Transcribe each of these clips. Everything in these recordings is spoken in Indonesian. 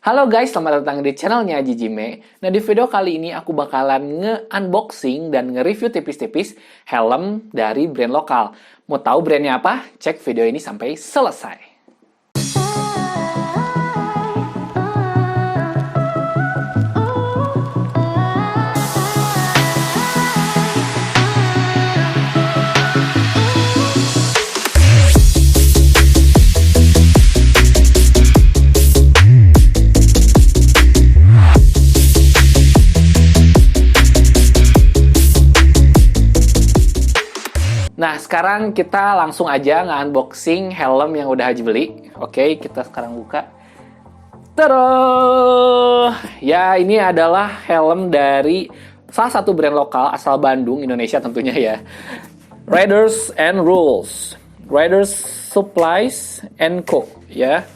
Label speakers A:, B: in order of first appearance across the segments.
A: Halo guys, selamat datang di channelnya Aji Jime. Nah, di video kali ini aku bakalan nge-unboxing dan nge-review tipis-tipis helm dari brand lokal. Mau tahu brandnya apa? Cek video ini sampai selesai. Nah, sekarang kita langsung aja nge-unboxing helm yang udah Haji beli. Oke, kita sekarang buka. Tada! Ya, ini adalah helm dari salah satu brand lokal asal Bandung, Indonesia tentunya ya. Riders and Rules. Riders Supplies and Co. Ya.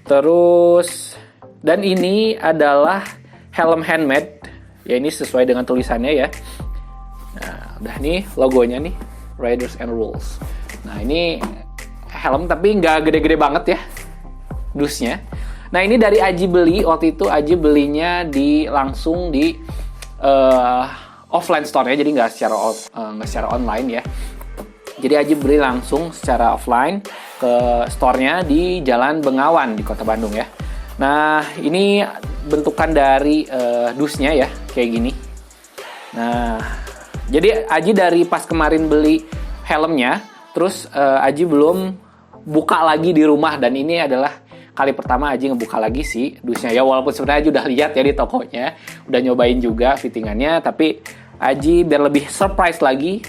A: Terus, dan ini adalah helm handmade. Ya, ini sesuai dengan tulisannya ya. Nah, udah nih logonya nih. Riders and Rules. Nah, ini helm tapi nggak gede-gede banget ya dusnya. Nah, ini dari Aji beli. Waktu itu Aji belinya langsung di offline store-nya, jadi nggak secara online ya. Jadi Aji beli langsung secara offline ke store-nya di Jalan Bengawan di Kota Bandung ya. Nah, ini bentukan dari dusnya ya, kayak gini. Nah, jadi Aji dari pas kemarin beli helmnya, terus Aji belum buka lagi di rumah, dan ini adalah kali pertama Aji ngebuka lagi sih dusnya ya, walaupun sebenarnya Aji udah lihat ya di tokonya, udah nyobain juga fittingannya, tapi Aji biar lebih surprise lagi,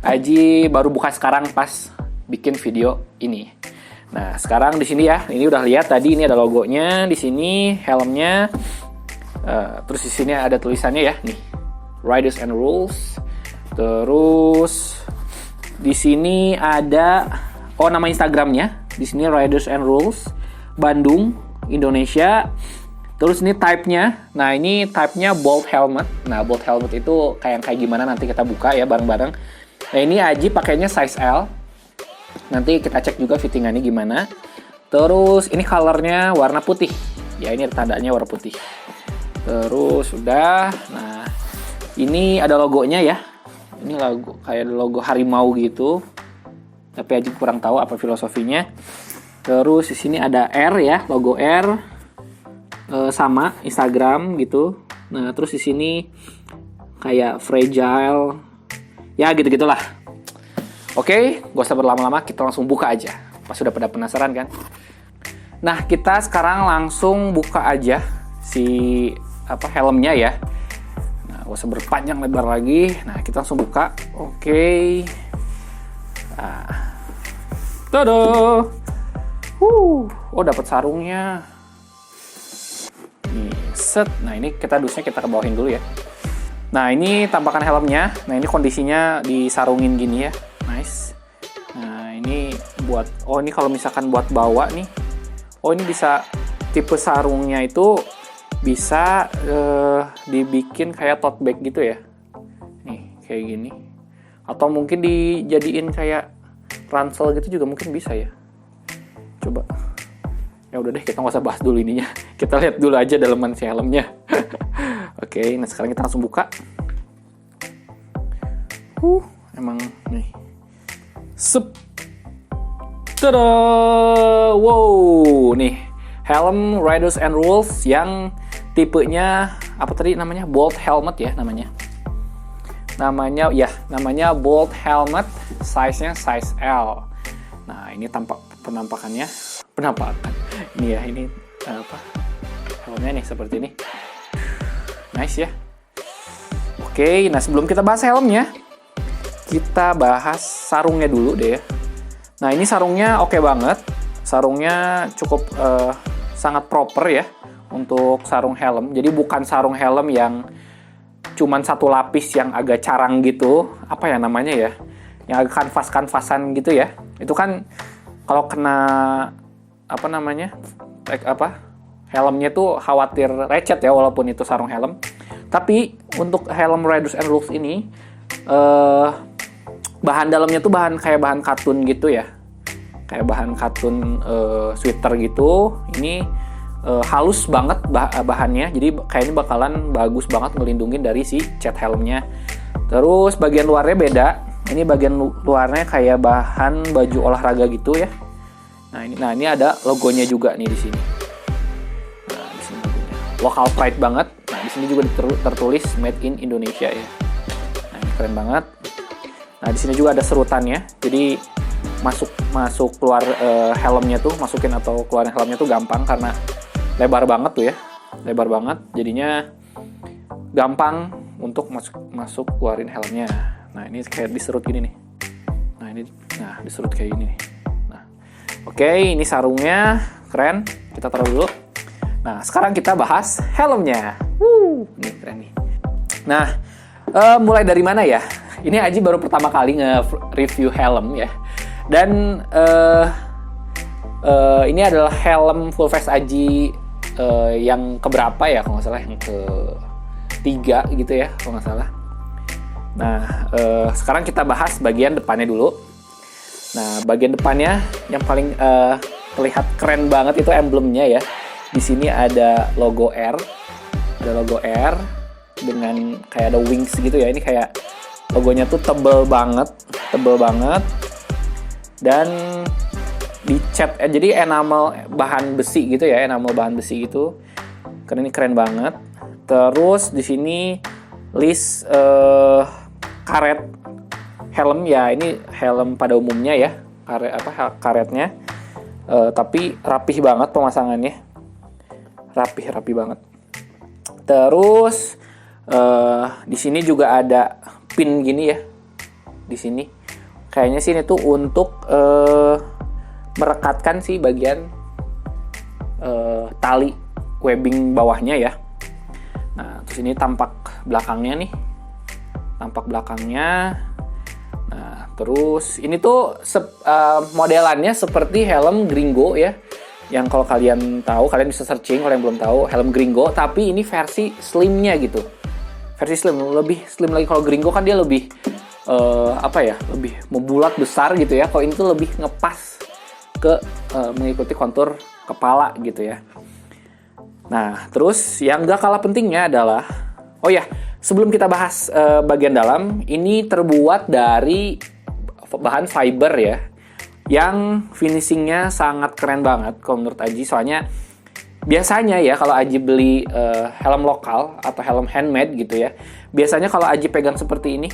A: Aji baru buka sekarang pas bikin video ini. Nah, sekarang di sini ya, ini udah lihat tadi, ini ada logonya di sini, helmnya, terus di sini ada tulisannya ya, nih. Riders and Rules. Terus di sini ada nama Instagramnya. Di sini Riders and Rules Bandung, Indonesia. Terus ini type-nya. Nah, ini type-nya bolt helmet. Nah, bolt helmet itu kayak gimana nanti kita buka ya bareng-bareng. Nah, ini Aji pakainya size L. Nanti kita cek juga fittingannya gimana. Terus ini color-nya warna putih. Ya, ini tandanya warna putih. Terus udah. Nah, ini ada logonya ya. Ini logo kayak logo harimau gitu. Tapi Aji kurang tahu apa filosofinya. Terus di sini ada R ya, logo R. Sama Instagram gitu. Nah, terus di sini kayak fragile. Ya, gitu-gitulah. Oke, gak usah berlama-lama, kita langsung buka aja. Pas sudah pada penasaran kan? Nah, kita sekarang langsung buka aja si helmnya ya. Gak usah berpanjang lebar lagi. Nah, kita langsung buka. Oke. Nah. Tada. Oh, dapat sarungnya. Nih, set. Nah, ini dusnya kita kebawahin dulu ya. Nah, ini tampakan helmnya. Nah, ini kondisinya disarungin gini ya. Nice. Nah, ini ini kalau misalkan buat bawa nih. Oh, ini bisa tipe sarungnya itu bisa dibikin kayak tote bag gitu ya. Nih, kayak gini. Atau mungkin dijadiin kayak ransel gitu juga mungkin bisa ya. Coba. Ya udah deh, kita nggak usah bahas dulu ininya. Kita lihat dulu aja daleman si helmnya. Oke, nah sekarang kita langsung buka. Emang nih. Sep. Tada! Wow, nih. Helm Riders and Rules yang tipenya apa tadi namanya? Bolt helmet ya namanya. Namanya bolt helmet, size-nya size L. Nah, ini penampakan. Ini ya, ini helmnya nih seperti ini. Nice ya. Oke, nah sebelum kita bahas helmnya, kita bahas sarungnya dulu deh ya. Nah, ini sarungnya oke banget. Sarungnya cukup sangat proper ya untuk sarung helm. Jadi bukan sarung helm yang cuman satu lapis yang agak carang gitu. Apa ya namanya ya? Yang agak kanvas-kanvasan gitu ya. Itu kan kalau kena helmnya tuh khawatir lecet ya, walaupun itu sarung helm. Tapi untuk helm Riders and Rules ini bahan dalamnya tuh bahan katun gitu ya. Kayak bahan katun sweater gitu. Ini halus banget bahannya, jadi kayaknya bakalan bagus banget ngelindungin dari si cat helmnya. Terus bagian luarnya beda, ini bagian luarnya kayak bahan baju olahraga gitu ya. Nah ini ada logonya juga nih di sini. Nah di sini logonya, local pride banget. Nah di sini juga tertulis Made in Indonesia ya. Nah ini keren banget. Nah di sini juga ada serutannya, jadi masuk keluar helmnya tuh, masukin atau keluarin helmnya tuh gampang karena lebar banget tuh ya, lebar banget, jadinya gampang untuk masuk keluarin helmnya. Nah ini kayak diserut gini nih. Nah diserut kayak gini nih. Nah oke, ini sarungnya keren, kita taruh dulu. Nah sekarang kita bahas helmnya. Ini keren nih. Nah mulai dari mana ya? Ini Aji baru pertama kali nge-review helm ya. Dan ini adalah helm full face Aji yang keberapa ya, kalau nggak salah yang ke-3 gitu ya, kalau nggak salah. Nah sekarang kita bahas bagian depannya dulu. Nah bagian depannya yang paling terlihat keren banget itu emblemnya ya. Di sini ada logo R, dengan kayak ada wings gitu ya. Ini kayak logonya tuh tebel banget, dan dicat, jadi enamel bahan besi gitu ya, enamel bahan besi gitu. Karena ini keren banget. Terus di sini list karet helm ya, ini helm pada umumnya ya, karetnya. Tapi rapih banget pemasangannya, rapi banget. Terus di sini juga ada pin gini ya, di sini. Kayaknya sih ini tuh untuk merekatkan sih bagian tali webbing bawahnya ya. Nah, terus ini tampak belakangnya nih. Nah, terus ini tuh modelannya seperti helm Gringo ya. Yang kalau kalian tahu, kalian bisa searching kalau yang belum tahu, helm Gringo, tapi ini versi slimnya gitu. Versi slim, lebih slim lagi. Kalau Gringo kan dia lebih lebih membulat besar gitu ya. Kalau ini tuh lebih ngepas ke mengikuti kontur kepala gitu ya. Nah, terus yang gak kalah pentingnya adalah, oh ya, sebelum kita bahas bagian dalam, ini terbuat dari bahan fiber ya, yang finishingnya sangat keren banget kalau menurut Aji. Soalnya biasanya ya kalau Aji beli helm lokal atau helm handmade gitu ya, biasanya kalau Aji pegang seperti ini,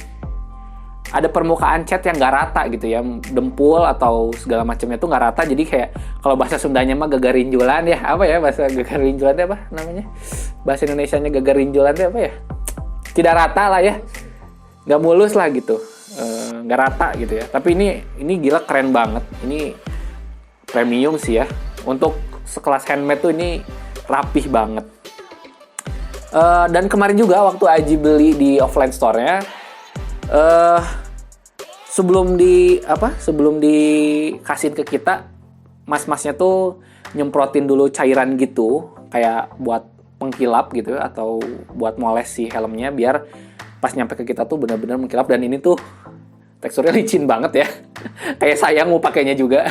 A: ada permukaan cat yang nggak rata gitu ya, dempul atau segala macamnya tuh nggak rata. Jadi kayak kalau bahasa Sundanya mah gagarinjulan ya, apa ya bahasa gagarinjulan apa namanya, bahasa Indonesianya gagarinjulan itu apa ya, tidak rata lah ya, nggak mulus lah gitu, nggak rata gitu ya. Tapi ini gila keren banget, ini premium sih ya, untuk sekelas handmade tuh ini rapih banget. Dan kemarin juga waktu Aji beli di offline store-nya, sebelum dikasihin ke kita, mas-masnya tuh nyemprotin dulu cairan gitu, kayak buat pengkilap gitu atau buat moles si helmnya, biar pas nyampe ke kita tuh benar-benar mengkilap. Dan ini tuh teksturnya licin banget ya. Kayak sayang mau pakainya juga.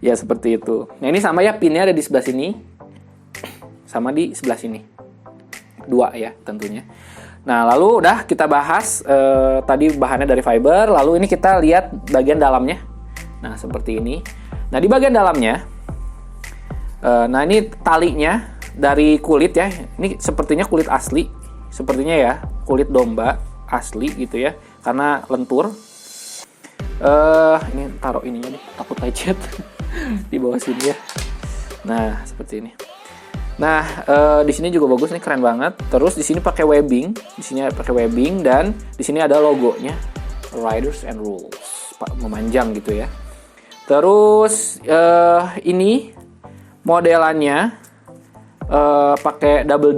A: Ya seperti itu. Nah ini sama ya, pinnya ada di sebelah sini, sama di sebelah sini. 2 ya tentunya. Nah lalu udah kita bahas tadi bahannya dari fiber. Lalu ini kita lihat bagian dalamnya. Nah seperti ini. Nah di bagian dalamnya, nah ini talinya dari kulit ya. Ini sepertinya kulit asli, sepertinya ya, kulit domba asli gitu ya, karena lentur. Ini taruh ininya nih, takut lecet. Di bawah sini ya. Nah seperti ini. Nah di sini juga bagus nih, keren banget. Terus di sini pakai webbing, dan di sini ada logonya Riders and Rules, memanjang gitu ya. Terus ini modelannya pakai double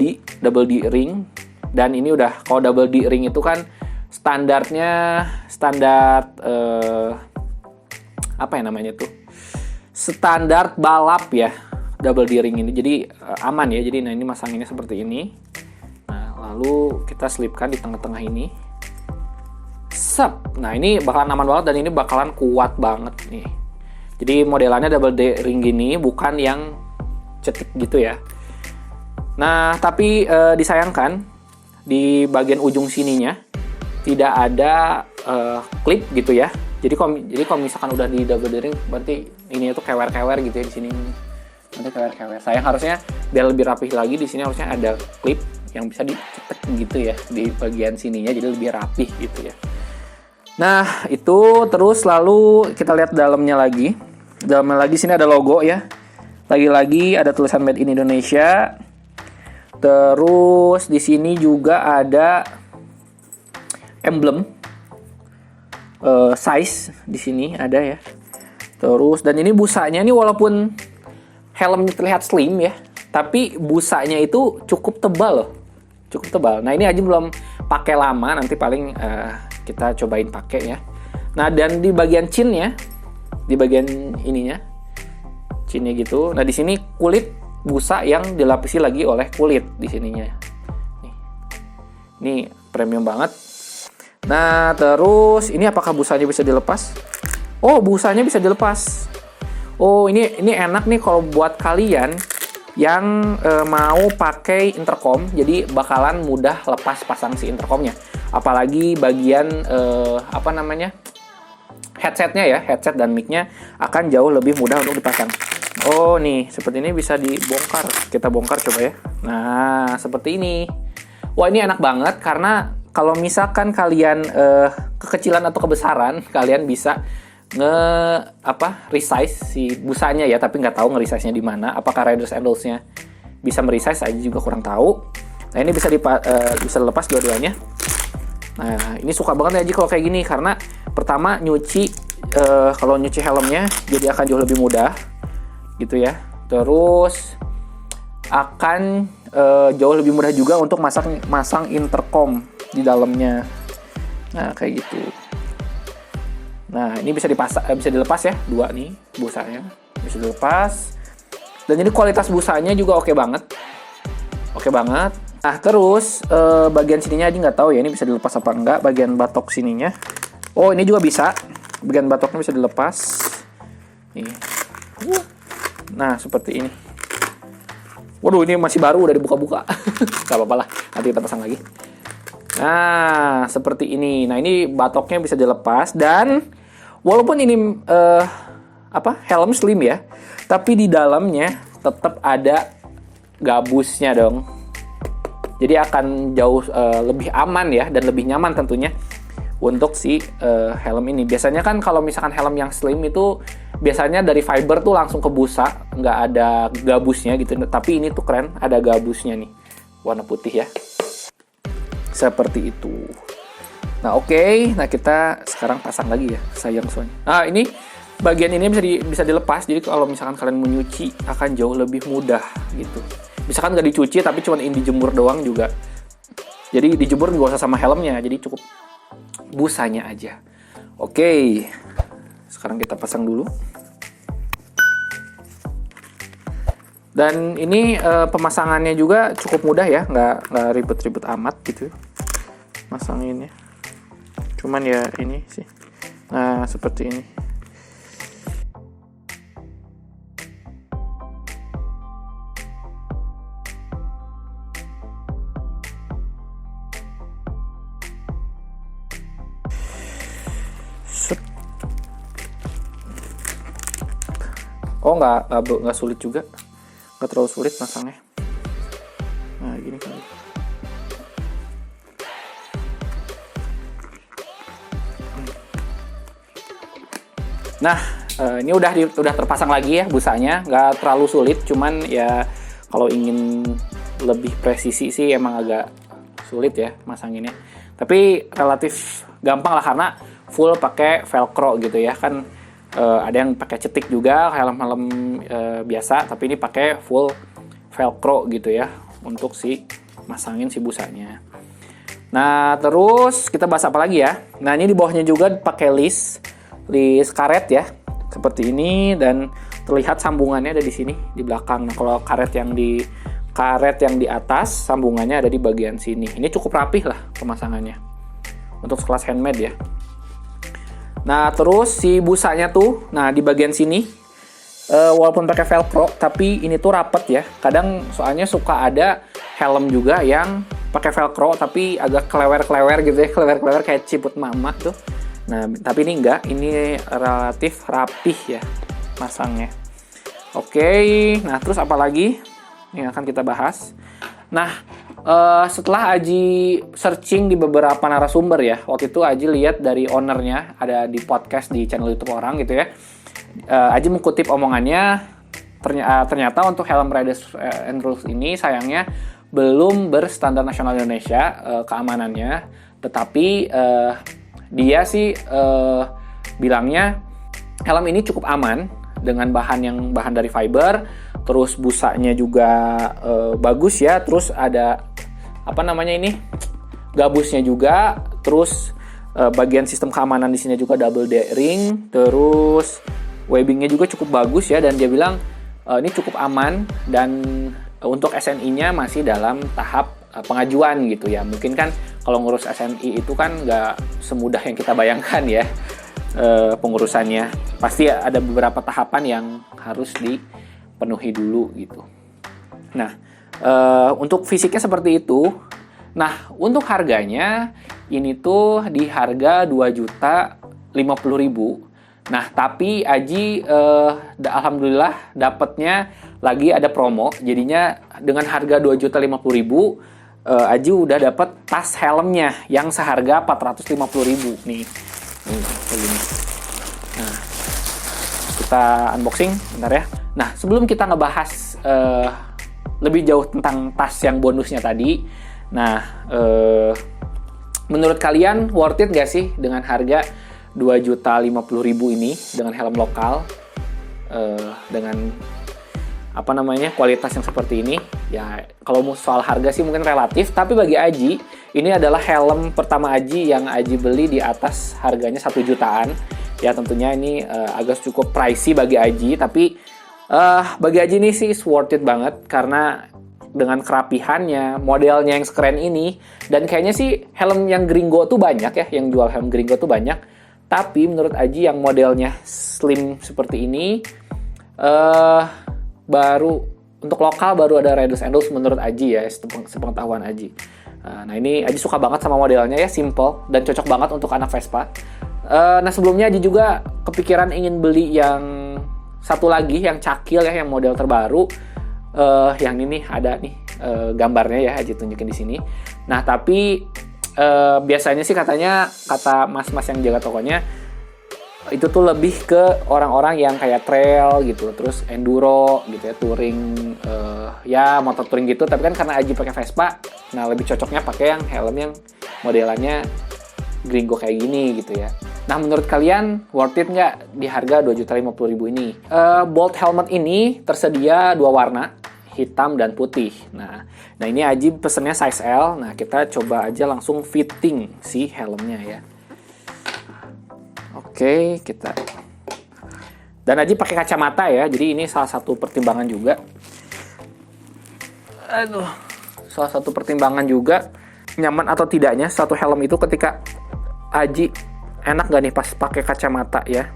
A: D ring, dan ini udah, kalau double D ring itu kan standar apa ya namanya tuh, standar balap ya, double D ring ini, jadi aman ya. Jadi nah ini masanginnya seperti ini. Nah lalu kita selipkan di tengah-tengah ini. Nah ini bakalan aman banget, dan ini bakalan kuat banget nih. Jadi modelannya double D ring gini, bukan yang cetik gitu ya. Nah, tapi disayangkan di bagian ujung sininya tidak ada klip gitu ya. Jadi kalau misalkan udah di double D-ring, berarti ini tuh kewer-kewer gitu ya di sini. Nanti kewer-kewer. Sayang, harusnya biar lebih rapih lagi di sini harusnya ada klip yang bisa dicetek gitu ya di bagian sininya, jadi lebih rapih gitu ya. Nah, itu terus lalu kita lihat dalamnya lagi. Dalamnya lagi sini ada logo ya. Lagi-lagi ada tulisan Made in Indonesia. Terus di sini juga ada emblem size di sini ada ya. Terus dan ini busanya ini walaupun helmnya terlihat slim ya, tapi busanya itu cukup tebal loh. Cukup tebal. Nah, ini aja belum pakai lama, nanti paling kita cobain pakai ya. Nah, dan di bagian chinnya, di bagian ininya, chinnya gitu. Nah, di sini kulit busa yang dilapisi lagi oleh kulit di sininya. Ini premium banget. Nah, terus ini apakah busanya bisa dilepas? Oh, busanya bisa dilepas. Oh, ini enak nih kalau buat kalian yang mau pakai intercom, jadi bakalan mudah lepas pasang si intercomnya. Apalagi bagian headsetnya ya, headset dan micnya akan jauh lebih mudah untuk dipasang. Oh nih, seperti ini bisa dibongkar. Kita bongkar coba ya. Nah, seperti ini. Wah, ini enak banget karena kalau misalkan kalian kekecilan atau kebesaran, kalian bisa resize si busanya ya, tapi nggak tahu nge-resize-nya di mana. Apakah riders and rules-nya bisa meresize aja juga kurang tahu. Nah, ini bisa bisa lepas dua-duanya. Nah, ini suka banget ya Ji kalau kayak gini karena pertama nyuci kalau nyuci helmnya jadi akan jauh lebih mudah gitu ya. Terus akan jauh lebih mudah juga untuk masang intercom di dalamnya. Nah, kayak gitu. Nah, ini bisa dilepas ya, dua nih busanya bisa dilepas. Dan ini kualitas busanya juga oke banget. Oke banget. Nah, terus bagian sininya aja nggak tahu ya ini bisa dilepas apa enggak, bagian batok sininya. Oh, ini juga bisa. Bagian batoknya bisa dilepas. Nih. Nah, seperti ini. Waduh, ini masih baru, udah dibuka-buka. Gak apa-apa lah, nanti kita pasang lagi. Nah, seperti ini. Nah, ini batoknya bisa dilepas dan walaupun ini helm slim ya, tapi di dalamnya tetap ada gabusnya dong. Jadi akan jauh lebih aman ya dan lebih nyaman tentunya untuk si helm ini. Biasanya kan kalau misalkan helm yang slim itu biasanya dari fiber tuh langsung ke busa, nggak ada gabusnya gitu. Tapi ini tuh keren, ada gabusnya nih, warna putih ya. Seperti itu. Nah, oke. Nah, kita sekarang pasang lagi ya, sayang soalnya. Nah, ini bagian ini bisa dilepas. Jadi kalau misalkan kalian mau nyuci akan jauh lebih mudah gitu. Misalkan nggak dicuci tapi cuma ini dijemur doang juga. Jadi dijemur nggak usah sama helmnya, jadi cukup busanya aja. Oke. Sekarang kita pasang dulu. Dan ini pemasangannya juga cukup mudah ya, nggak ribet-ribet amat gitu masanginnya. Cuman ya ini sih. Nah, seperti ini. Oh, nggak sulit juga. Nggak terlalu sulit masangnya. Nah, gini kali. Nah, ini udah terpasang lagi ya busanya. Nggak terlalu sulit, cuman ya kalau ingin lebih presisi sih emang agak sulit ya masanginnya. Tapi relatif gampang lah karena full pakai velcro gitu ya kan. Ada yang pakai cetik juga, helm-helm biasa, tapi ini pakai full velcro gitu ya untuk masangin si busanya. Nah, terus kita bahas apa lagi ya? Nah, ini di bawahnya juga pakai list karet ya, seperti ini, dan terlihat sambungannya ada di sini di belakang. Nah, kalau karet yang di atas, sambungannya ada di bagian sini. Ini cukup rapih lah pemasangannya untuk sekelas handmade ya. Nah, terus si busanya tuh, nah di bagian sini walaupun pakai velcro, tapi ini tuh rapet ya. Kadang soalnya suka ada helm juga yang pakai velcro tapi agak kelewer-kelewer gitu ya, kelewer-kelewer kayak ciput mama tuh. Nah, tapi ini enggak, ini relatif rapih ya masangnya. Oke, nah terus apa lagi yang akan kita bahas? Nah, setelah Aji searching di beberapa narasumber ya, waktu itu Aji lihat dari ownernya, ada di podcast di channel YouTube orang gitu ya. Aji mengutip omongannya, ternyata untuk helm Riders and Rules ini sayangnya belum berstandar nasional Indonesia keamanannya, tetapi dia sih bilangnya helm ini cukup aman dengan bahan dari fiber, terus busanya juga bagus ya, terus ada gabusnya juga, terus bagian sistem keamanan di sini juga double D-ring, terus webbingnya juga cukup bagus ya, dan dia bilang ini cukup aman, dan untuk SNI-nya masih dalam tahap pengajuan gitu ya. Mungkin kan kalau ngurus SNI itu kan nggak semudah yang kita bayangkan ya pengurusannya. Pasti ada beberapa tahapan yang harus dipenuhi dulu gitu. Nah, untuk fisiknya seperti itu. Nah, untuk harganya ini tuh di harga 2.050.000. Nah, tapi Aji alhamdulillah dapatnya lagi ada promo. Jadinya dengan harga 2.050.000 Aji udah dapat tas helmnya yang seharga 450.000 nih. Begini. Nah, kita unboxing bentar ya. Nah, sebelum kita ngebahas lebih jauh tentang tas yang bonusnya tadi. Nah, menurut kalian worth it gak sih dengan harga 2.050.000 ini dengan helm lokal dengan kualitas yang seperti ini ya? Kalau soal harga sih mungkin relatif, tapi bagi Aji ini adalah helm pertama Aji yang Aji beli di atas harganya 1 jutaan ya. Tentunya ini agak cukup pricey bagi Aji, tapi bagi Aji ini sih worth it banget karena dengan kerapihannya, modelnya yang sekeren ini, dan kayaknya sih helm yang Gringo tuh banyak ya, yang jual helm Gringo tuh banyak. Tapi menurut Aji yang modelnya slim seperti ini baru untuk lokal baru ada Riders and Rules menurut Aji ya, sepengetahuan Aji. Nah, ini Aji suka banget sama modelnya ya, simple dan cocok banget untuk anak Vespa. Nah, sebelumnya Aji juga kepikiran ingin beli yang satu lagi yang cakil ya, yang model terbaru. Yang ini ada nih gambarnya ya, Aji tunjukin di sini. Nah, tapi biasanya sih kata mas-mas yang jaga tokonya itu tuh lebih ke orang-orang yang kayak trail gitu, terus enduro gitu ya, touring ya motor touring gitu. Tapi kan karena Aji pakai Vespa, nah lebih cocoknya pakai yang helm yang modelannya Gringo kayak gini gitu ya. Nah, menurut kalian worth it nggak di harga 2.050.000 ini? Bolt helmet ini tersedia 2 warna, hitam dan putih. Nah ini Aji pesennya size L. Nah, kita coba aja langsung fitting si helmnya ya. Oke, dan Aji pakai kacamata ya. Jadi ini salah satu pertimbangan juga. Salah satu pertimbangan juga nyaman atau tidaknya satu helm itu ketika Aji enak gak nih pas pakai kacamata ya.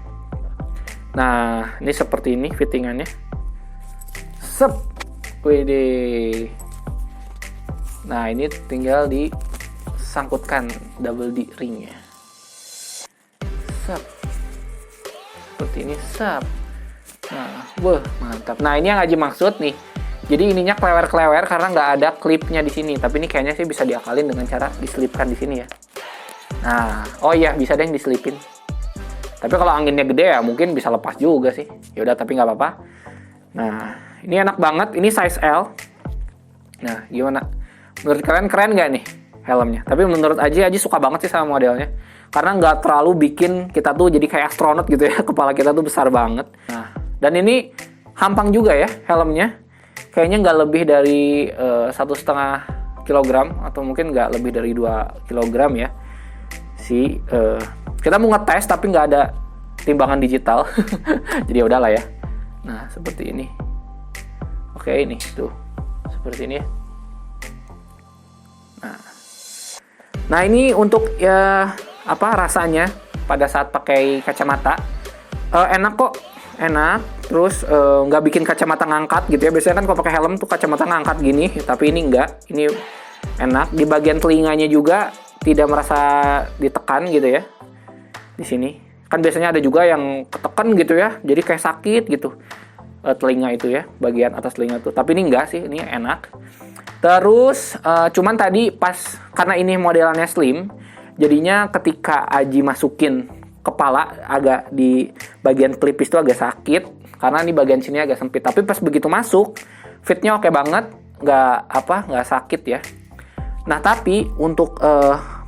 A: Nah, ini seperti ini fittingannya. Sep. Wede. Nah, ini tinggal disangkutkan double D ringnya. Sep. Seperti ini, sep. Nah, mantap. Nah, ini yang Aji maksud nih. Jadi ininya klewer-klewer karena nggak ada klipnya di sini. Tapi ini kayaknya sih bisa diakalin dengan cara diselipkan di sini ya. Nah, oh iya, bisa deh diselipin. Tapi kalau anginnya gede ya mungkin bisa lepas juga sih. Ya udah, tapi nggak apa-apa. Nah, ini enak banget. Ini size L. Nah, gimana? Menurut kalian keren nggak nih helmnya? Tapi menurut Aji suka banget sih sama modelnya. Karena nggak terlalu bikin kita tuh jadi kayak astronot gitu ya. Kepala kita tuh besar banget. Nah, dan ini hampang juga ya helmnya. Kayaknya nggak lebih dari 1,5 kilogram atau mungkin nggak lebih dari 2 kilogram ya. Kita mau ngetes tapi nggak ada timbangan digital. Jadi ya udahlah ya. Nah, seperti ini. Oke, ini tuh seperti ini ya. Nah, ini untuk ya rasanya pada saat pakai kacamata enak kok. enak. Terus nggak bikin kacamata ngangkat gitu ya. Biasanya kan kalau pakai helm tuh kacamata ngangkat gini, tapi ini enggak. Ini enak. Di bagian telinganya juga tidak merasa ditekan gitu ya. Di sini kan biasanya ada juga yang ketekan gitu ya, jadi kayak sakit gitu telinga itu ya, bagian atas telinga tuh. Tapi ini enggak sih, ini enak. Terus cuman tadi pas karena ini modelannya slim, jadinya ketika Aji masukin kepala agak di bagian pelipis itu agak sakit karena ini bagian sini agak sempit. Tapi pas begitu masuk, fitnya oke banget, nggak sakit ya. Nah tapi untuk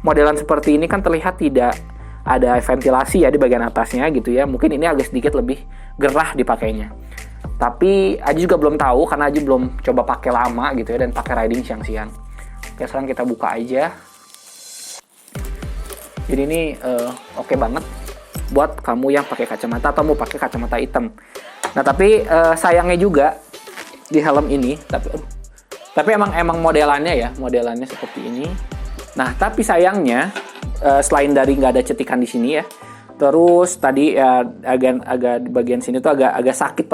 A: modelan seperti ini kan terlihat tidak ada ventilasi ya di bagian atasnya gitu ya. Mungkin ini agak sedikit lebih gerah dipakainya. Tapi Aji juga belum tahu karena Aji belum coba pakai lama gitu ya dan pakai riding siang-siang. Oke, sekarang kita buka aja. Jadi ini oke banget buat kamu yang pakai kacamata atau mau pakai kacamata hitam. Nah tapi sayangnya juga di helm ini, tapi emang modelannya seperti ini. Nah tapi sayangnya selain dari nggak ada cetikan di sini ya, terus tadi ya agak di bagian sini tuh agak sakit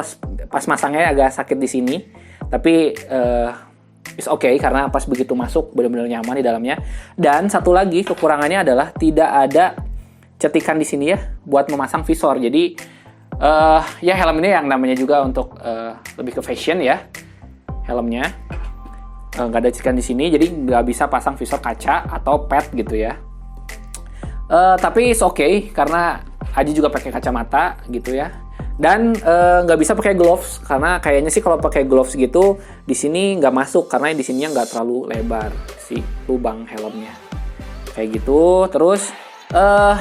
A: pas masangnya, agak sakit di sini. Tapi it's okay karena pas begitu masuk benar-benar nyaman di dalamnya. Dan satu lagi kekurangannya adalah tidak ada cetikan di sini ya buat memasang visor. Jadi ya helm ini yang namanya juga untuk lebih ke fashion ya helmnya. Nggak ada cetikan di sini, jadi nggak bisa pasang visor kaca atau pad gitu ya. Tapi it's okay karena Aji juga pakai kacamata gitu ya. Dan nggak bisa pakai gloves karena kayaknya sih kalau pakai gloves gitu di sini nggak masuk karena di sininya nggak terlalu lebar si lubang helmnya kayak gitu. Terus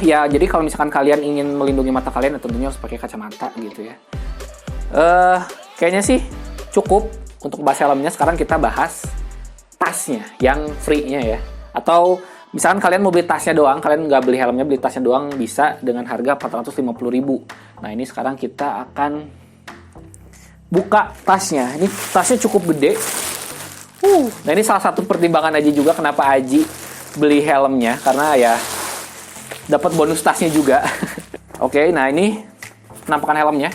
A: ya jadi kalau misalkan kalian ingin melindungi mata kalian tentunya harus pakai kacamata gitu ya. Kayaknya sih cukup untuk bahas helmnya. Sekarang kita bahas tasnya yang free-nya ya. Atau misalkan kalian mau beli tasnya doang, kalian nggak beli helmnya, beli tasnya doang bisa dengan harga 450.000. Nah ini sekarang kita akan buka tasnya. Ini tasnya cukup gede. Nah ini salah satu pertimbangan Aji juga kenapa Aji beli helmnya, karena ya dapat bonus tasnya juga. Oke, nah ini penampakan helmnya,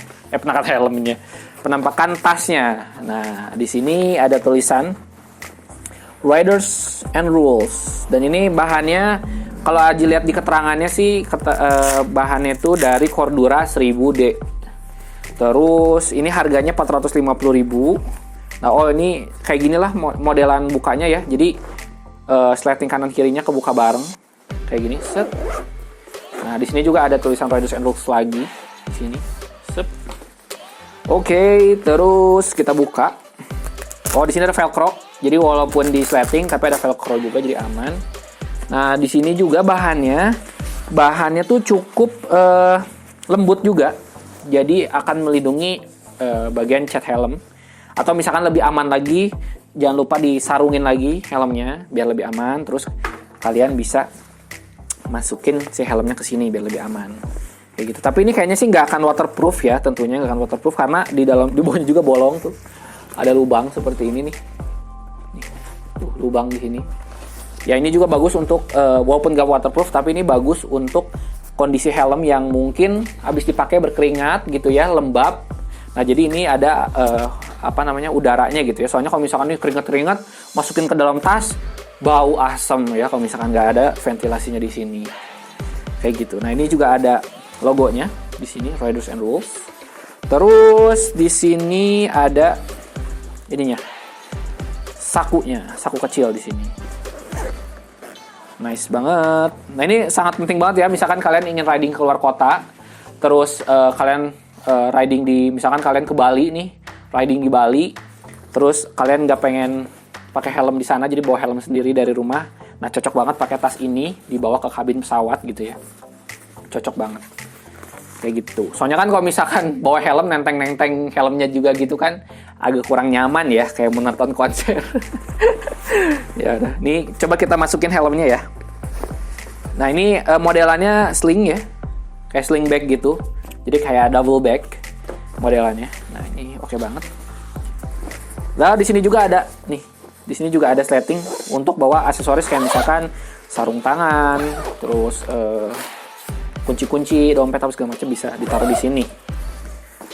A: penampakan tasnya. Nah di sini ada tulisan Riders and Rules. Dan ini bahannya, kalau Aji lihat di keterangannya sih, bahannya itu dari Cordura 1000D. Terus ini harganya 450.000. Nah, ini kayak ginilah modelan bukanya ya. Jadi sleting kanan kirinya kebuka bareng kayak gini. Set. Nah, di sini juga ada tulisan Riders and Rules lagi di sini. Set. Oke, terus kita buka. Oh, di sini ada velcro. Jadi walaupun di sleting tapi ada velcro juga jadi aman. Nah, di sini juga bahannya tuh cukup lembut juga. Jadi akan melindungi bagian cat helm. Atau misalkan lebih aman lagi, jangan lupa disarungin lagi helmnya biar lebih aman. Terus kalian bisa masukin si helmnya ke sini biar lebih aman. Kayak gitu. Tapi ini kayaknya sih nggak akan waterproof ya, tentunya nggak akan waterproof karena di bawahnya juga bolong tuh. Ada lubang seperti ini nih. Lubang di sini. Ya ini juga bagus untuk walaupun gak waterproof tapi ini bagus untuk kondisi helm yang mungkin habis dipakai berkeringat gitu ya, lembab. Nah jadi ini ada udaranya gitu ya. Soalnya kalau misalkan ini keringat masukin ke dalam tas bau asem ya kalau misalkan nggak ada ventilasinya di sini. Kayak gitu. Nah ini juga ada logonya di sini Riders and Rules. Terus di sini ada ininya. Saku kecil di sini. Nice banget. Nah ini sangat penting banget ya. Misalkan kalian ingin riding keluar kota, terus kalian riding misalkan kalian ke Bali nih, riding di Bali, terus kalian nggak pengen pakai helm di sana, jadi bawa helm sendiri dari rumah. Nah cocok banget pakai tas ini dibawa ke kabin pesawat gitu ya. Cocok banget. Kayak gitu. Soalnya kan kalau misalkan bawa helm nenteng helmnya juga gitu kan agak kurang nyaman ya, kayak mau nonton konser. Ya udah, nih coba kita masukin helmnya ya. Nah ini modelannya sling ya, kayak sling bag gitu. Jadi kayak double bag modelannya. Nah ini oke banget. Nah di sini juga ada nih, di sini juga ada sleting untuk bawa aksesoris kayak misalkan sarung tangan, terus kunci-kunci, dompet, apa segala macam bisa ditaruh di sini.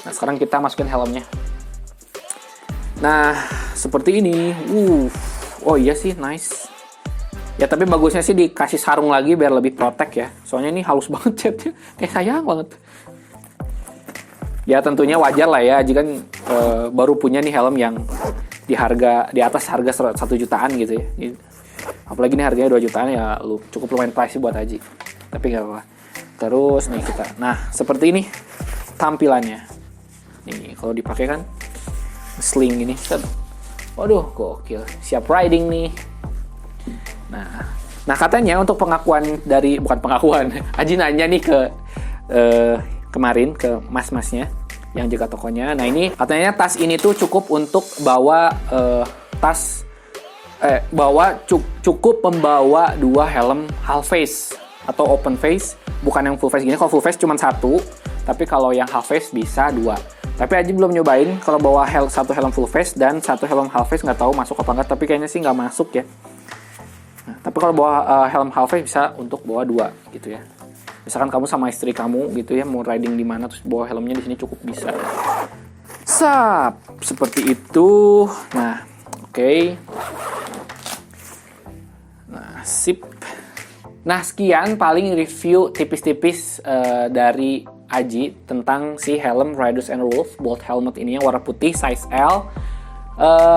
A: Nah sekarang kita masukin helmnya. Nah, seperti ini. Oh iya sih, nice. Ya, tapi bagusnya sih dikasih sarung lagi biar lebih protect ya. Soalnya ini halus banget catnya. Kayak sayang banget. Ya, tentunya wajar lah ya. Aji kan baru punya nih helm yang di atas harga 1 jutaan gitu ya. Apalagi ini harganya 2 jutaan ya, cukup lumayan pricey buat Aji. Tapi nggak apa-apa. Terus nih kita. Nah, seperti ini tampilannya. Nih, kalau dipakai kan sling ini. Waduh, gokil. Siap riding nih. Nah katanya untuk pengakuan bukan pengakuan. Aji nanya nih ke kemarin ke mas-masnya yang jaga tokonya. Nah, ini katanya tas ini tuh cukup untuk bawa cukup membawa 2 helm half face atau open face, bukan yang full face gini. Kalau full face cuma 1, tapi kalau yang half face bisa 2. Tapi Aji belum nyobain kalau bawa 1 helm full face dan 1 helm half face, nggak tahu masuk apa enggak, tapi kayaknya sih nggak masuk ya. Nah, tapi kalau bawa helm half face bisa untuk bawa 2 gitu ya. Misalkan kamu sama istri kamu gitu ya, mau riding di mana terus bawa helmnya di sini cukup bisa. Seperti itu. Nah, oke. Nah, sip. Nah, sekian paling review tipis-tipis dari Aji tentang si helm Riders and Rules Bolt Helmet ini yang warna putih size L.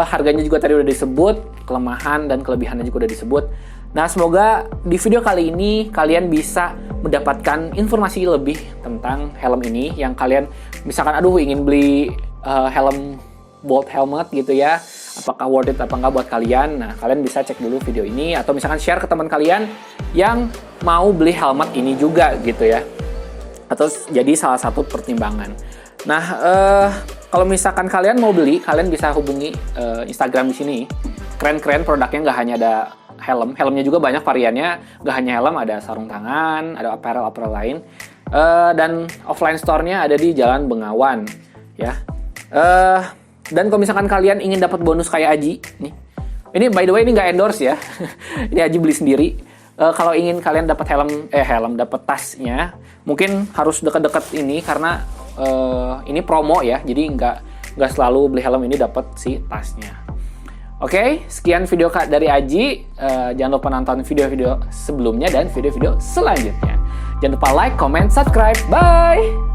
A: Harganya juga tadi udah disebut, kelemahan dan kelebihannya juga udah disebut. Nah, semoga di video kali ini kalian bisa mendapatkan informasi lebih tentang helm ini yang kalian misalkan ingin beli helm Bolt Helmet gitu ya. Apakah worth it apa enggak buat kalian? Nah, kalian bisa cek dulu video ini atau misalkan share ke teman kalian yang mau beli helmet ini juga gitu ya. Atau jadi salah satu pertimbangan. Nah, kalau misalkan kalian mau beli, kalian bisa hubungi Instagram di sini. Keren-keren produknya, nggak hanya ada helmnya juga banyak variannya. Nggak hanya helm, ada sarung tangan, ada apparel lain. Dan offline store-nya ada di Jalan Bengawan, ya. Dan kalau misalkan kalian ingin dapat bonus kayak Aji, nih. Ini by the way ini nggak endorse ya. Ini Aji beli sendiri. Kalau ingin kalian dapat dapat tasnya, mungkin harus deket-deket ini karena ini promo ya, jadi nggak selalu beli helm ini dapat si tasnya. Oke, sekian video dari Aji. Jangan lupa nonton video-video sebelumnya dan video-video selanjutnya. Jangan lupa like, comment, subscribe. Bye!